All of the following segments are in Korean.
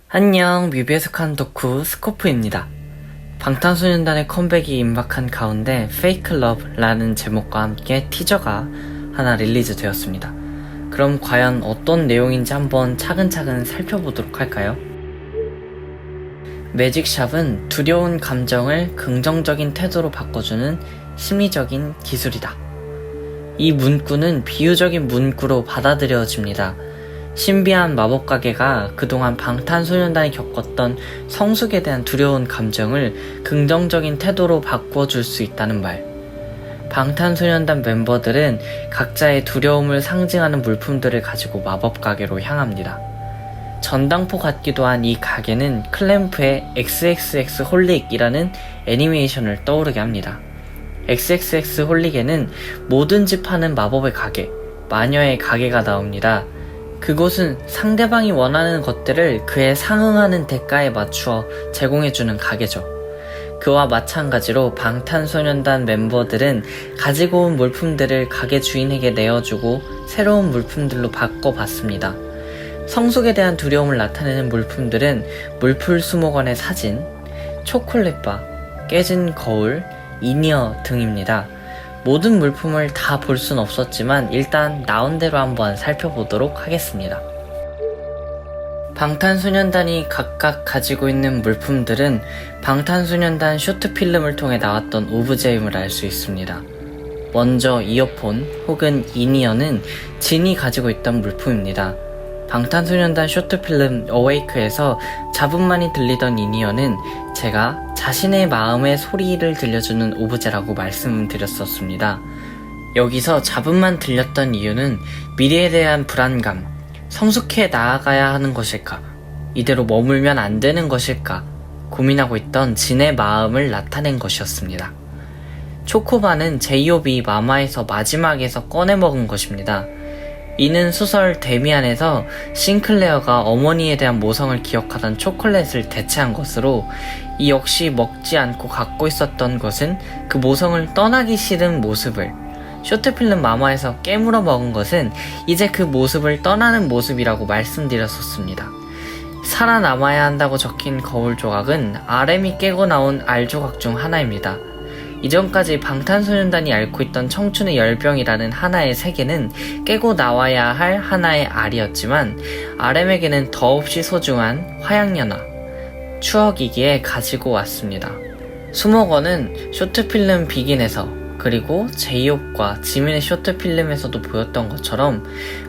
안녕, 뮤비에서 칸 덕후 스코프입니다. 방탄소년단의 컴백이 임박한 가운데 Fake Love라는 제목과 함께 티저가 하나 릴리즈 되었습니다. 그럼 과연 어떤 내용인지 한번 차근차근 살펴보도록 할까요? 매직샵은 두려운 감정을 긍정적인 태도로 바꿔주는 심리적인 기술이다. 이 문구는 비유적인 문구로 받아들여집니다. 신비한 마법 가게가 그동안 방탄소년단이 겪었던 성숙에 대한 두려운 감정을 긍정적인 태도로 바꿔줄 수 있다는 말. 방탄소년단 멤버들은 각자의 두려움을 상징하는 물품들을 가지고 마법 가게로 향합니다. 전당포 같기도 한 이 가게는 클램프의 XXX 홀릭이라는 애니메이션을 떠오르게 합니다. XXX 홀릭에는 뭐든지 파는 마법의 가게, 마녀의 가게가 나옵니다. 그곳은 상대방이 원하는 것들을 그에 상응하는 대가에 맞추어 제공해주는 가게죠. 그와 마찬가지로 방탄소년단 멤버들은 가지고 온 물품들을 가게 주인에게 내어주고 새로운 물품들로 바꿔봤습니다. 성숙에 대한 두려움을 나타내는 물품들은 물풀수목원의 사진, 초콜릿바, 깨진 거울, 이니어 등입니다. 모든 물품을 다 볼 순 없었지만 일단 나온 대로 한번 살펴보도록 하겠습니다. 방탄소년단이 각각 가지고 있는 물품들은 방탄소년단 쇼트필름을 통해 나왔던 오브제임을 알 수 있습니다. 먼저 이어폰 혹은 이니어는 진이 가지고 있던 물품입니다. 방탄소년단 쇼트필름 어웨이크에서 잡음만이 들리던 이니어는 제가 자신의 마음의 소리를 들려주는 오브제라고 말씀드렸었습니다. 여기서 잡음만 들렸던 이유는 미래에 대한 불안감, 성숙해 나아가야 하는 것일까? 이대로 머물면 안 되는 것일까? 고민하고 있던 진의 마음을 나타낸 것이었습니다. 초코바는 제이홉이 마마에서 마지막에서 꺼내 먹은 것입니다. 이는 소설 데미안에서 싱클레어가 어머니에 대한 모성을 기억하던 초콜릿을 대체한 것으로 이 역시 먹지 않고 갖고 있었던 것은 그 모성을 떠나기 싫은 모습을, 쇼트필름 마마에서 깨물어 먹은 것은 이제 그 모습을 떠나는 모습이라고 말씀드렸었습니다. 살아남아야 한다고 적힌 거울 조각은 RM이 깨고 나온 알 조각 중 하나입니다. 이전까지 방탄소년단이 앓고 있던 청춘의 열병이라는 하나의 세계는 깨고 나와야 할 하나의 알이었지만 RM에게는 더없이 소중한 화양연화, 추억이기에 가지고 왔습니다. 수목원은 쇼트필름 비긴에서 그리고 제이홉과 지민의 쇼트필름에서도 보였던 것처럼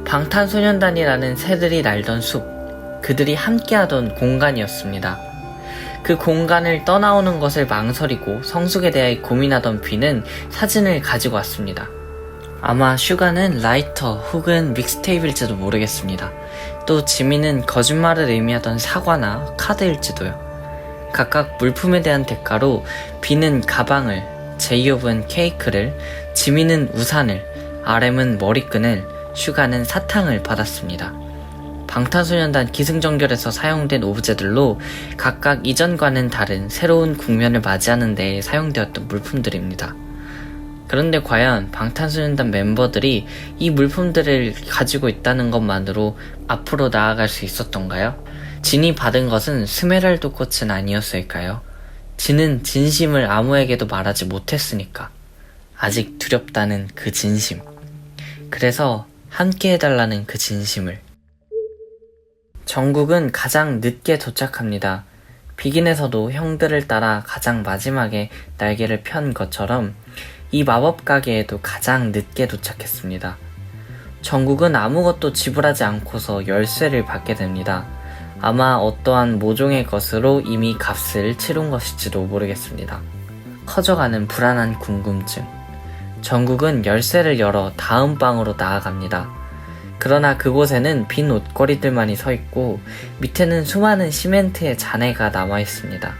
방탄소년단이라는 새들이 날던 숲, 그들이 함께하던 공간이었습니다. 그 공간을 떠나오는 것을 망설이고 성숙에 대해 고민하던 비는 사진을 가지고 왔습니다. 아마 슈가는 라이터 혹은 믹스테이프일지도 모르겠습니다. 또 지민은 거짓말을 의미하던 사과나 카드일지도요. 각각 물품에 대한 대가로 비는 가방을, 제이홉은 케이크를, 지민은 우산을, RM은 머리끈을, 슈가는 사탕을 받았습니다. 방탄소년단 기승전결에서 사용된 오브제들로 각각 이전과는 다른 새로운 국면을 맞이하는 데에 사용되었던 물품들입니다. 그런데 과연 방탄소년단 멤버들이 이 물품들을 가지고 있다는 것만으로 앞으로 나아갈 수 있었던가요? 진이 받은 것은 스메랄드 꽃은 아니었을까요? 진은 진심을 아무에게도 말하지 못했으니까. 아직 두렵다는 그 진심. 그래서 함께 해달라는 그 진심을. 정국은 가장 늦게 도착합니다. 비긴에서도 형들을 따라 가장 마지막에 날개를 편 것처럼 이 마법 가게에도 가장 늦게 도착했습니다. 정국은 아무것도 지불하지 않고서 열쇠를 받게 됩니다. 아마 어떠한 모종의 것으로 이미 값을 치른 것일지도 모르겠습니다. 커져가는 불안한 궁금증. 정국은 열쇠를 열어 다음 방으로 나아갑니다. 그러나 그곳에는 빈 옷걸이들만이 서 있고 밑에는 수많은 시멘트의 잔해가 남아 있습니다.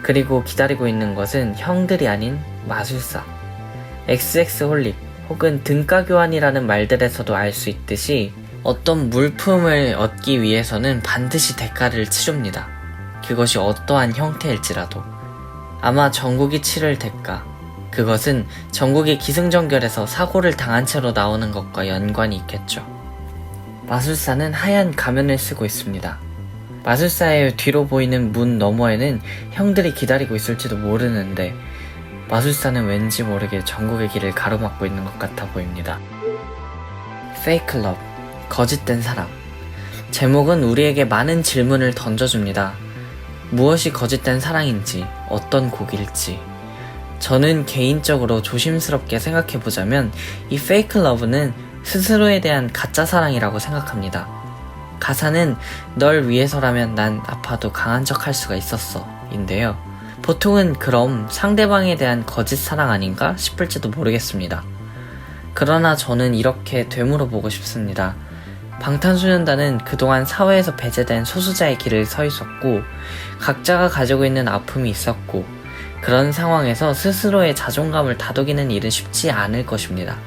그리고 기다리고 있는 것은 형들이 아닌 마술사. XX 홀릭 혹은 등가 교환이라는 말들에서도 알 수 있듯이 어떤 물품을 얻기 위해서는 반드시 대가를 치릅니다. 그것이 어떠한 형태일지라도. 아마 정국이 치를 대가, 그것은 정국이 기승전결에서 사고를 당한 채로 나오는 것과 연관이 있겠죠. 마술사는 하얀 가면을 쓰고 있습니다. 마술사의 뒤로 보이는 문 너머에는 형들이 기다리고 있을지도 모르는데 마술사는 왠지 모르게 전국의 길을 가로막고 있는 것 같아 보입니다. Fake Love, 거짓된 사랑. 제목은 우리에게 많은 질문을 던져줍니다. 무엇이 거짓된 사랑인지, 어떤 곡일지. 저는 개인적으로 조심스럽게 생각해보자면 이 Fake Love는 스스로에 대한 가짜 사랑이라고 생각합니다. 가사는 널 위해서라면 난 아파도 강한 척 할 수가 있었어 인데요. 보통은 그럼 상대방에 대한 거짓 사랑 아닌가 싶을지도 모르겠습니다. 그러나 저는 이렇게 되물어보고 싶습니다. 방탄소년단은 그동안 사회에서 배제된 소수자의 길을 서 있었고 각자가 가지고 있는 아픔이 있었고 그런 상황에서 스스로의 자존감을 다독이는 일은 쉽지 않을 것입니다.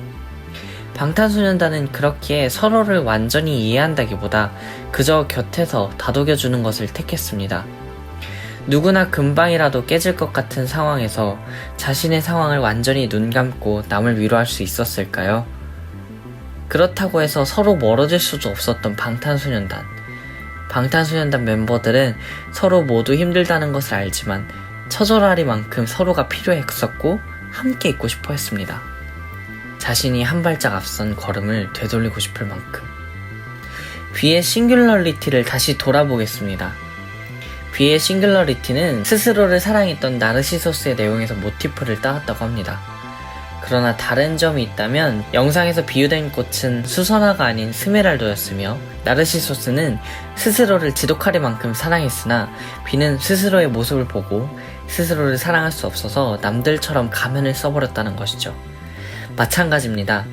방탄소년단은 그렇기에 서로를 완전히 이해한다기보다 그저 곁에서 다독여주는 것을 택했습니다. 누구나 금방이라도 깨질 것 같은 상황에서 자신의 상황을 완전히 눈 감고 남을 위로할 수 있었을까요? 그렇다고 해서 서로 멀어질 수도 없었던 방탄소년단. 방탄소년단 멤버들은 서로 모두 힘들다는 것을 알지만 처절하리만큼 서로가 필요했었고 함께 있고 싶어 했습니다. 자신이 한 발짝 앞선 걸음을 되돌리고 싶을 만큼. B의 싱귤러리티를 다시 돌아보겠습니다. B의 싱귤러리티는 스스로를 사랑했던 나르시소스의 내용에서 모티프를 따왔다고 합니다. 그러나 다른 점이 있다면 영상에서 비유된 꽃은 수선화가 아닌 스메랄도였으며 나르시소스는 스스로를 지독하리만큼 사랑했으나 B는 스스로의 모습을 보고 스스로를 사랑할 수 없어서 남들처럼 가면을 써버렸다는 것이죠. 마찬가지입니다.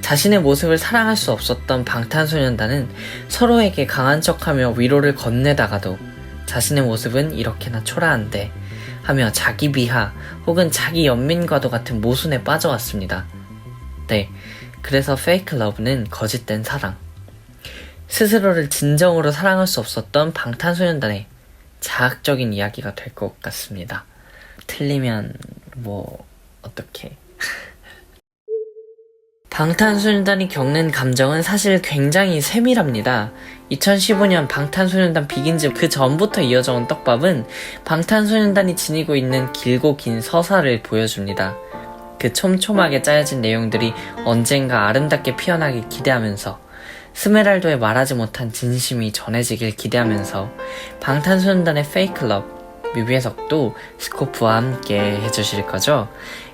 자신의 모습을 사랑할 수 없었던 방탄소년단은 서로에게 강한 척하며 위로를 건네다가도 자신의 모습은 이렇게나 초라한데 하며 자기 비하 혹은 자기 연민과도 같은 모순에 빠져왔습니다. 네, 그래서 Fake Love는 거짓된 사랑. 스스로를 진정으로 사랑할 수 없었던 방탄소년단의 자학적인 이야기가 될 것 같습니다. 틀리면 어떡해. 방탄소년단이 겪는 감정은 사실 굉장히 세밀합니다. 2015년 방탄소년단 비긴즈 그 전부터 이어져 온 떡밥은 방탄소년단이 지니고 있는 길고 긴 서사를 보여줍니다. 그 촘촘하게 짜여진 내용들이 언젠가 아름답게 피어나길 기대하면서 스메랄도의 말하지 못한 진심이 전해지길 기대하면서 방탄소년단의 Fake Love 뮤비 해석도 스코프와 함께 해주실 거죠?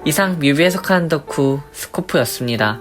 이상 뮤비 해석하는 덕후 스코프였습니다.